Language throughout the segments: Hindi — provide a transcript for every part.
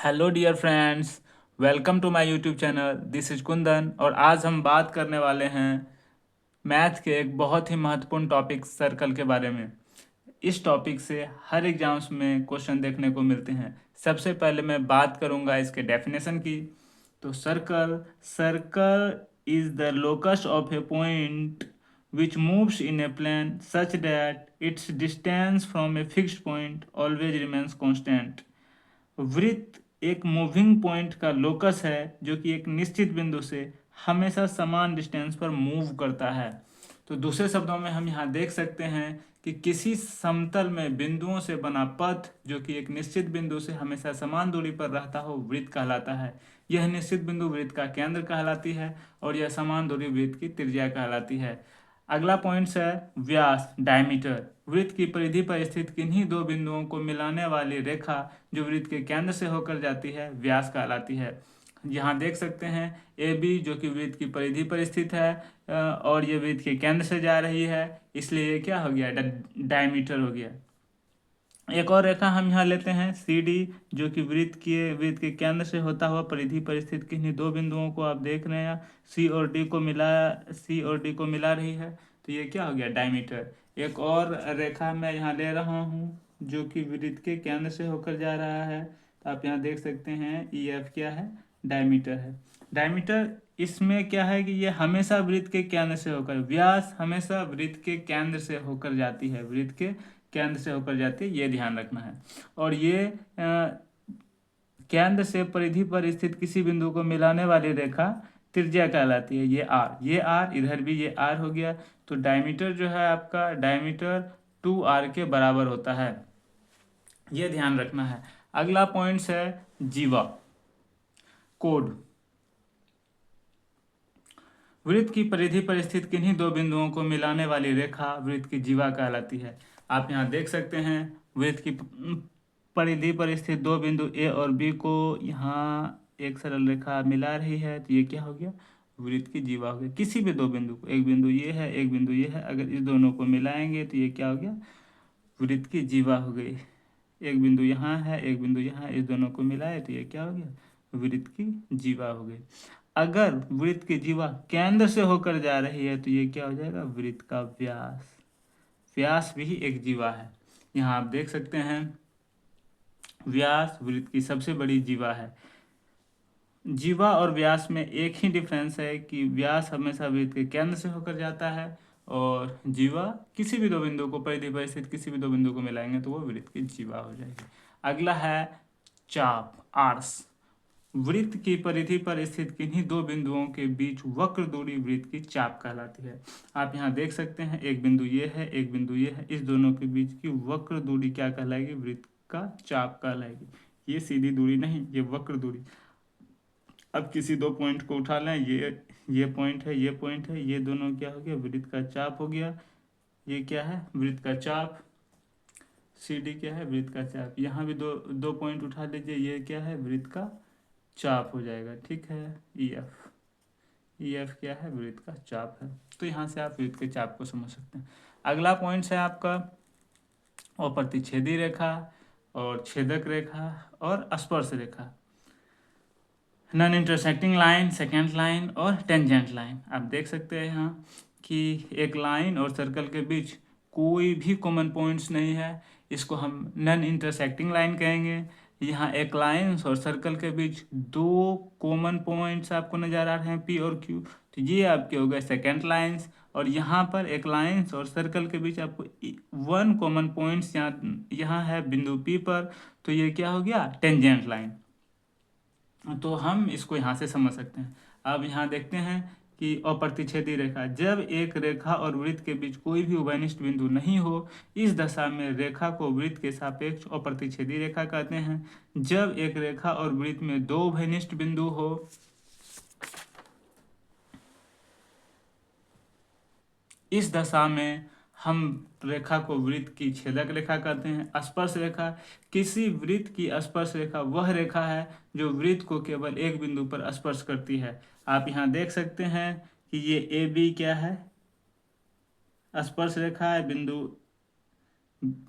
Hello dear friends, welcome to my YouTube channel. This is Kundan और आज हम बात करने वाले हैं मैथ के एक बहुत ही महत्वपूर्ण टॉपिक सर्कल के बारे में। इस टॉपिक से हर एग्जाम्स में क्वेश्चन देखने को मिलते हैं। सबसे पहले मैं बात करूंगा इसके डेफिनेशन की। तो circle circle is the locus of A point which moves in a plane such that its distance from a fixed point always remains constant। वृत्त एक मूविंग पॉइंट का लोकस है जो कि एक निश्चित बिंदु से हमेशा समान डिस्टेंस पर मूव करता है। तो दूसरे शब्दों में हम यहाँ देख सकते हैं कि किसी समतल में बिंदुओं से बना पथ जो कि एक निश्चित बिंदु से हमेशा समान दूरी पर रहता हो वृत्त कहलाता है। यह निश्चित बिंदु वृत्त का केंद्र कहलाती है और यह समान दूरी वृत्त की त्रिज्या कहलाती है। अगला पॉइंट है व्यास, डायमीटर। वृत्त की परिधि पर स्थित किन्हीं दो बिंदुओं को मिलाने वाली रेखा जो वृत्त के केंद्र से होकर जाती है व्यास कहलाती है। यहाँ देख सकते हैं ए बी जो कि वृत्त की परिधि पर स्थित है और ये वृत्त के केंद्र से जा रही है, इसलिए ये क्या हो गया, डायमीटर हो गया। एक और रेखा हम यहाँ लेते हैं सी डी जो कि वृत्त के केंद्र से होता हुआ परिधि पर स्थित किन्हीं दो बिंदुओं को आप देख रहे हैं सी और डी को मिला रही है, तो ये क्या हो गया, डायमीटर। एक और रेखा मैं यहाँ ले रहा हूँ जो कि वृत्त के केंद्र से होकर जा रहा है, तो आप यहाँ देख सकते हैं ई एफ क्या है, डायमीटर है। डायमीटर इसमें क्या है कि ये हमेशा वृत्त के केंद्र से होकर, व्यास हमेशा वृत्त के केंद्र से होकर जाती है, वृत्त के केंद्र से होकर जाती है, ये ध्यान रखना है। और ये केंद्र से परिधि पर स्थित किसी बिंदु को मिलाने वाली रेखा त्रिज्या कहलाती है। ये आर इधर भी ये आर हो गया, तो डायमीटर जो है आपका, डायमीटर 2r के बराबर होता है, ये ध्यान रखना है। अगला पॉइंट्स है जीवा, कोड। वृत्त की परिधि पर स्थित किन्हीं दो बिंदुओं को मिलाने वाली रेखा वृत्त की जीवा कहलाती है। आप यहाँ देख सकते हैं वृत्त की परिधि पर स्थित दो बिंदु ए और बी को यहाँ एक सरल रेखा मिला रही है, तो ये क्या हो गया, वृत्त की जीवा हो गया। किसी भी दो बिंदु को, एक बिंदु ये है एक बिंदु ये है, अगर इस दोनों को मिलाएंगे तो ये क्या हो गया, वृत्त की जीवा हो गई। एक बिंदु यहाँ है एक बिंदु यहाँ है, इस दोनों को मिलाए तो ये क्या हो गया, वृत्त की जीवा हो गई। अगर वृत्त की जीवा केंद्र से होकर जा रही है तो ये क्या हो जाएगा, वृत्त का व्यास। व्यास भी एक जीवा है। यहाँ आप देख सकते हैं व्यास वृत्त की सबसे बड़ी जीवा है। जीवा और व्यास में एक ही डिफरेंस है कि व्यास हमेशा वृत्त के केंद्र से होकर जाता है और जीवा किसी भी दो बिंदु को, परिधि पर स्थित किसी भी दो बिंदु को मिलाएंगे तो वो वृत्त की जीवा हो जाएगी। अगला है चाप, आर्स। वृत्त की परिधि पर स्थित किन्हीं दो बिंदुओं के बीच वक्र दूरी वृत्त की चाप कहलाती है। आप यहाँ देख सकते हैं एक बिंदु ये है एक बिंदु ये है, इस दोनों के बीच की वक्र दूरी क्या कहलाएगी, वृत्त का चाप कहलाएगी। ये सीधी दूरी नहीं, ये वक्र दूरी। अब किसी दो पॉइंट को उठा लें, ये पॉइंट है ये पॉइंट है, ये दोनों क्या हो गया, वृत्त का चाप हो गया। ये क्या है, वृत्त का चाप। सी डी क्या है, वृत्त का चाप। यहाँ भी दो दो पॉइंट उठा लीजिए, ये क्या है, वृत्त का चाप हो जाएगा, ठीक है। ई एफ क्या है, वृत्त का चाप है। तो यहाँ से आप वृत्त के चाप को समझ सकते हैं। अगला पॉइंट है आपका अप्रतिच्छेदी रेखा और छेदक रेखा और स्पर्श रेखा। Non intersecting line, secant line और टेंजेंट लाइन। आप देख सकते हैं यहाँ कि एक लाइन और सर्कल के बीच कोई भी कॉमन पॉइंट्स नहीं है, इसको हम नॉन इंटरसेक्टिंग लाइन कहेंगे। यहाँ एक लाइन और सर्कल के बीच दो कॉमन पॉइंट्स आपको नजर आ रहे हैं पी और क्यू, तो ये आपके हो गए सेकेंड लाइन्स। और यहाँ पर एक लाइन्स और सर्कल के बीच आपको वन कॉमन पॉइंट्स यहाँ है बिंदु पी पर, तो ये क्या हो गया, टेंजेंट लाइन। तो हम इसको यहाँ से समझ सकते हैं। अब यहाँ देखते हैं कि अप्रतिच्छेदी रेखा, जब एक रेखा और वृत्त के बीच कोई भी उभयनिष्ठ बिंदु नहीं हो, इस दशा में रेखा को वृत्त के सापेक्ष अप्रतिच्छेदी रेखा कहते हैं। जब एक रेखा और वृत्त में दो उभयनिष्ठ बिंदु हो, इस दशा में हम रेखा को वृत्त की छेदक रेखा कहते हैं। स्पर्श रेखा, किसी वृत्त की स्पर्श रेखा वह रेखा है जो वृत्त को केवल एक बिंदु पर स्पर्श करती है। आप यहाँ देख सकते हैं कि ये ए बी क्या है, स्पर्श रेखा है, बिंदु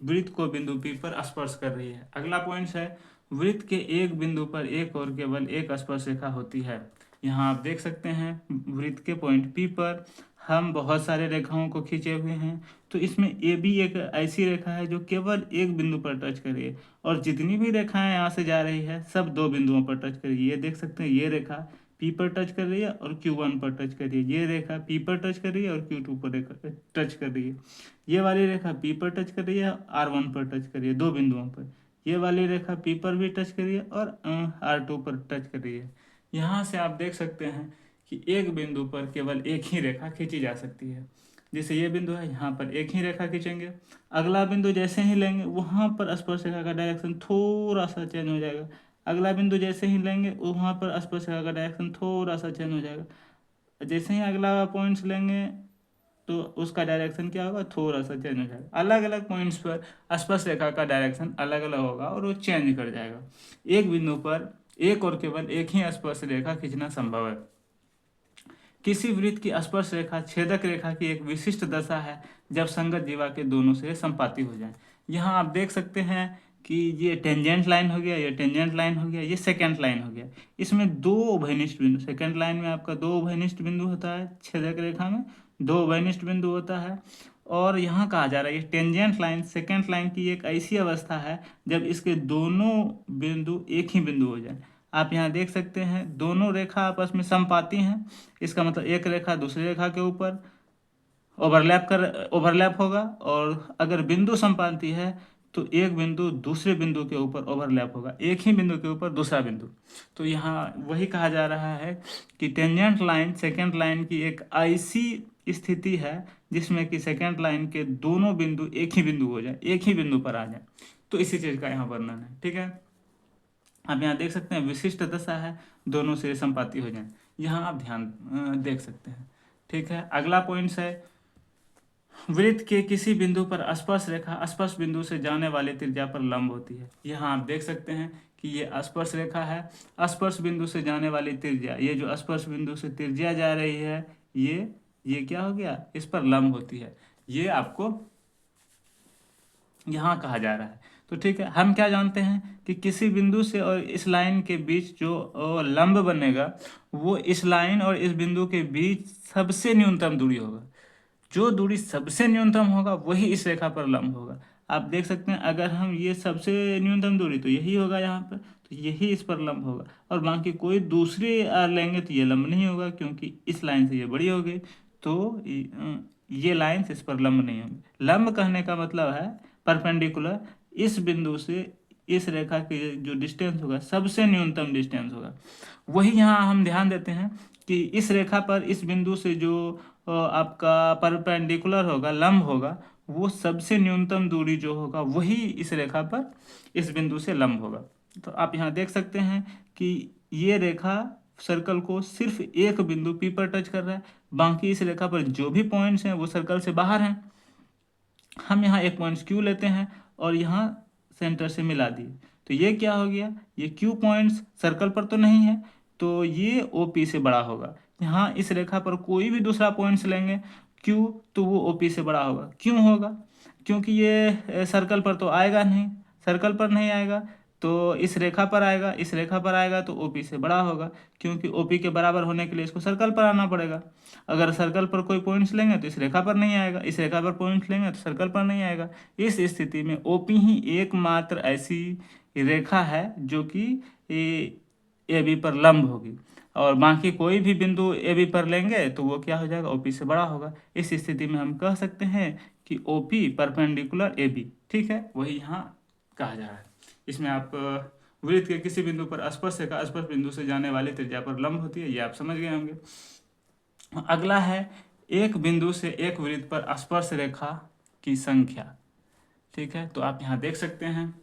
वृत्त को बिंदु पी पर स्पर्श कर रही है। अगला पॉइंट है वृत्त के एक बिंदु पर एक और केवल एक स्पर्श रेखा होती है। यहाँ आप देख सकते हैं वृत्त के पॉइंट P पर हम बहुत सारे रेखाओं को खींचे हुए हैं, तो इसमें ए भी एक ऐसी रेखा है जो केवल एक बिंदु पर टच कर रही है, और जितनी भी रेखाएं यहाँ से जा रही है सब दो बिंदुओं पर टच कर रही है। ये देख सकते हैं ये रेखा P पर टच कर रही है और Q1 पर टच कर रही है, ये रेखा P पर टच कर रही है और Q2 पर टच कर रही है, ये वाली रेखा P पर टच कर रही है, R1 पर टच कर रही है, दो बिंदुओं पर, ये वाली रेखा P पर भी टच कर रही है और R2 पर टच कर रही है। यहाँ से आप देख सकते हैं कि एक बिंदु पर केवल एक ही रेखा खींची जा सकती है। जैसे ये बिंदु है, यहाँ पर एक ही रेखा खींचेंगे, अगला बिंदु जैसे ही लेंगे वहाँ पर स्पर्श रेखा का डायरेक्शन थोड़ा सा चेंज हो जाएगा, अगला बिंदु जैसे ही लेंगे वहाँ पर स्पर्श रेखा का डायरेक्शन थोड़ा सा चेंज हो जाएगा, जैसे ही अगला पॉइंट्स लेंगे तो उसका डायरेक्शन क्या होगा, थोड़ा सा चेंज हो जाएगा। अलग अलग पॉइंट्स पर स्पर्श रेखा का डायरेक्शन अलग अलग होगा और वो चेंज कर जाएगा। एक बिंदु पर एक और केवल एक ही स्पर्श रेखा खींचना संभव है। किसी वृत्त की स्पर्श रेखा छेदक रेखा की एक विशिष्ट दशा है जब संगत जीवा के दोनों से संपाती हो जाए। यहाँ आप देख सकते हैं कि ये टेंजेंट लाइन हो गया, ये टेंजेंट लाइन हो गया, ये सेकेंड लाइन हो गया। इसमें दो उभयनिष्ठ बिंदु, सेकेंड लाइन में आपका दो उभयनिष्ठ बिंदु होता है, छेदक रेखा में दो उभयनिष्ठ बिंदु होता है। और यहाँ कहा जा रहा है ये टेंजेंट लाइन सेकेंड लाइन की एक ऐसी अवस्था है जब इसके दोनों बिंदु एक ही बिंदु हो जाए। आप यहाँ देख सकते हैं दोनों रेखा आपस में समपाती हैं, इसका मतलब एक रेखा दूसरी रेखा के ऊपर ओवरलैप होगा, और अगर बिंदु समपाती है तो एक बिंदु दूसरे बिंदु के ऊपर ओवरलैप होगा, एक ही बिंदु के ऊपर दूसरा बिंदु। तो यहाँ वही कहा जा रहा है कि टेंजेंट लाइन सेकेंड लाइन की एक ऐसी स्थिति है जिसमें कि सेकेंड लाइन के दोनों बिंदु एक ही बिंदु हो जाए, एक ही बिंदु पर आ जाए। तो इसी चीज़ का यहाँ वर्णन है। ठीक है, आप यहाँ देख सकते हैं विशिष्ट दशा है दोनों से संपाती हो जाए, यहाँ आप ध्यान देख सकते हैं। ठीक है, अगला पॉइंट्स है वृत्त के किसी बिंदु पर स्पर्श रेखा स्पर्श बिंदु से जाने वाले त्रिज्या पर लंब होती है। यहाँ आप देख सकते हैं कि ये स्पर्श रेखा है, स्पर्श बिंदु से जाने वाली त्रिज्या, ये जो स्पर्श बिंदु से त्रिज्या जा रही है ये क्या हो गया, इस पर लंब होती है, ये आपको यहाँ कहा जा रहा है। तो ठीक है, हम क्या जानते हैं कि किसी बिंदु से और इस लाइन के बीच जो लंब बनेगा वो इस लाइन और इस बिंदु के बीच सबसे न्यूनतम दूरी होगा, जो दूरी सबसे न्यूनतम होगा वही इस रेखा पर लंब होगा। आप देख सकते हैं अगर हम ये सबसे न्यूनतम दूरी तो यही होगा यहाँ पर, तो यही इस पर लंब होगा, और बाकी कोई दूसरी लेंगे तो ये लंब नहीं होगा क्योंकि इस लाइन से ये बड़ी हो गई, तो ये लाइन्स इस पर लंब नहीं होंगी। लंब कहने का मतलब है परपेंडिकुलर, इस बिंदु से इस रेखा के जो डिस्टेंस होगा सबसे न्यूनतम डिस्टेंस होगा। वही यहाँ हम ध्यान देते हैं कि इस रेखा पर इस बिंदु से जो आपका परपेंडिकुलर होगा, लंब होगा, वो सबसे न्यूनतम दूरी जो होगा वही इस रेखा पर इस बिंदु से लंब होगा। तो आप यहाँ देख सकते हैं कि ये रेखा सर्कल को सिर्फ एक बिंदु P पर टच कर रहा है, बाकी इस रेखा पर जो भी पॉइंट्स हैं वो सर्कल से बाहर हैं। हम यहाँ एक पॉइंट Q लेते हैं और यहाँ सेंटर से मिला दिए, तो ये क्या हो गया, ये Q पॉइंट्स सर्कल पर तो नहीं है, तो ये OP से बड़ा होगा। यहाँ इस रेखा पर कोई भी दूसरा पॉइंट्स लेंगे Q तो वो OP से बड़ा होगा। क्यों होगा, क्योंकि ये सर्कल पर तो आएगा नहीं, सर्कल पर नहीं आएगा तो इस रेखा पर आएगा, इस रेखा पर आएगा तो OP से बड़ा होगा, क्योंकि OP के बराबर होने के लिए इसको सर्कल पर आना पड़ेगा। अगर सर्कल पर कोई पॉइंट्स लेंगे तो इस रेखा पर नहीं आएगा, इस रेखा पर पॉइंट्स लेंगे तो सर्कल पर नहीं आएगा। इस स्थिति में OP ही एकमात्र ऐसी रेखा है जो कि AB पर लंब होगी, और बाकी कोई भी बिंदु AB पर लेंगे तो वो क्या हो जाएगा, OP से बड़ा होगा। इस स्थिति में हम कह सकते हैं कि OP परपेंडिकुलर AB। ठीक है, वही यहाँ कहा जा रहा है। इसमें आप वृत्त के किसी बिंदु पर स्पर्श रेखा स्पर्श बिंदु से जाने वाली त्रिज्या पर लंब होती है, ये आप समझ गए होंगे। अगला है एक बिंदु से एक वृत्त पर स्पर्श रेखा की संख्या। ठीक है, तो आप यहाँ देख सकते हैं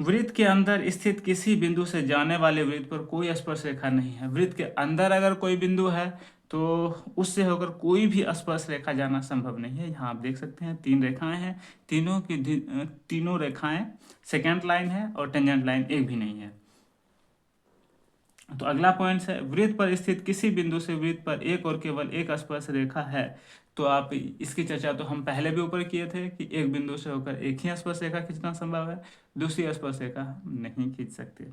वृत्त के अंदर स्थित किसी बिंदु से जाने वाले वृत्त पर कोई स्पर्श रेखा नहीं है। वृत्त के अंदर अगर कोई बिंदु है तो उससे होकर कोई भी स्पर्श रेखा जाना संभव नहीं है। यहाँ आप देख सकते हैं तीन रेखाएं हैं, तीनों रेखाएं सेकेंड लाइन है और टेंजेंट लाइन एक भी नहीं है। तो अगला पॉइंट है, वृत्त पर स्थित किसी बिंदु से वृत्त पर एक और केवल एक स्पर्श रेखा है। तो आप इसकी चर्चा तो हम पहले भी ऊपर किए थे कि एक बिंदु से होकर एक ही स्पर्श रेखा खींचना संभव है, दूसरी स्पर्श रेखा नहीं खींच सकते।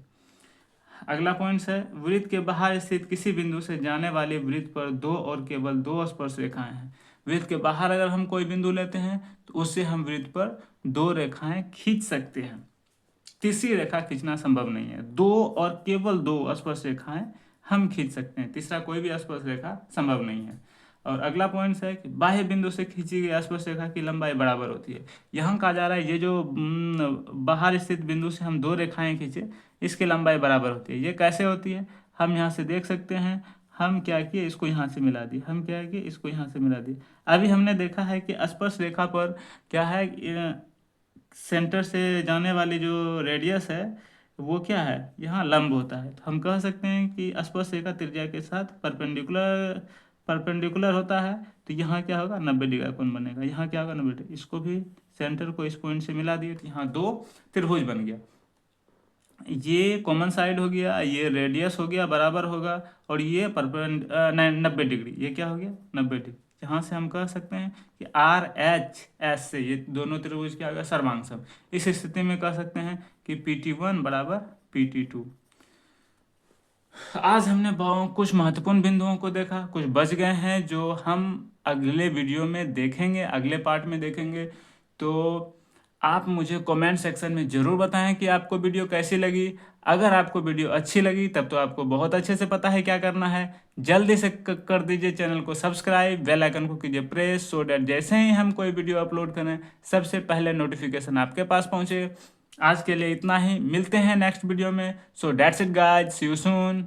अगला पॉइंट है, वृत्त के बाहर स्थित किसी बिंदु से जाने वाले वृत्त पर दो और केवल दो स्पर्श रेखाएं हैं। वृत्त के बाहर अगर हम कोई बिंदु लेते हैं तो उससे हम वृत्त पर दो रेखाएं खींच सकते हैं, तीसरी रेखा खींचना संभव नहीं है। दो और केवल दो स्पर्श रेखाएं हम खींच सकते हैं, तीसरा कोई भी स्पर्श रेखा संभव नहीं है। और अगला पॉइंट है कि बाह्य बिंदु से खींची गई स्पर्श रेखा की लंबाई बराबर होती है। यहाँ कहा जा रहा है ये जो बाहर स्थित बिंदु से हम दो रेखाएं खींचे, इसकी लंबाई बराबर होती है। ये कैसे होती है, हम यहाँ से देख सकते हैं। हम क्या किए, इसको यहाँ से मिला दिए, हम क्या किए, इसको यहाँ से मिला दिए। अभी हमने देखा है कि स्पर्श रेखा पर क्या है, सेंटर से जाने वाली जो रेडियस है वो क्या है, यहाँ लंब होता है। तो हम कह सकते हैं कि स्पर्श रेखा त्रिज्या के साथ परपेंडिकुलर होता है। तो यहाँ क्या होगा, 90 डिग्री का कोण बनेगा। यहाँ क्या होगा, 90 डिग्री। इसको भी सेंटर को इस पॉइंट से मिला दिए तो यहाँ दो त्रिभुज बन गया। ये कॉमन साइड हो गया, ये रेडियस हो गया, बराबर होगा, और ये 90 डिग्री, ये क्या हो गया, 90 डिग्री। यहाँ से हम कह सकते हैं कि आर एच एस से ये दोनों त्रिभुज क्या होगा, सर्वांग। इस स्थिति में कह सकते हैं कि PT1 बराबर PT2। आज हमने कुछ महत्वपूर्ण बिंदुओं को देखा, कुछ बच गए हैं जो हम अगले वीडियो में देखेंगे, अगले पार्ट में देखेंगे। तो आप मुझे कमेंट सेक्शन में ज़रूर बताएं कि आपको वीडियो कैसी लगी। अगर आपको वीडियो अच्छी लगी तब तो आपको बहुत अच्छे से पता है क्या करना है। जल्दी से कर दीजिए चैनल को सब्सक्राइब, बेल आइकन को कीजिए प्रेस, सो डैट जैसे ही हम कोई वीडियो अपलोड करें सबसे पहले नोटिफिकेशन आपके पास पहुंचे। आज के लिए इतना ही, मिलते हैं नेक्स्ट वीडियो में। So that's it guys, see you soon.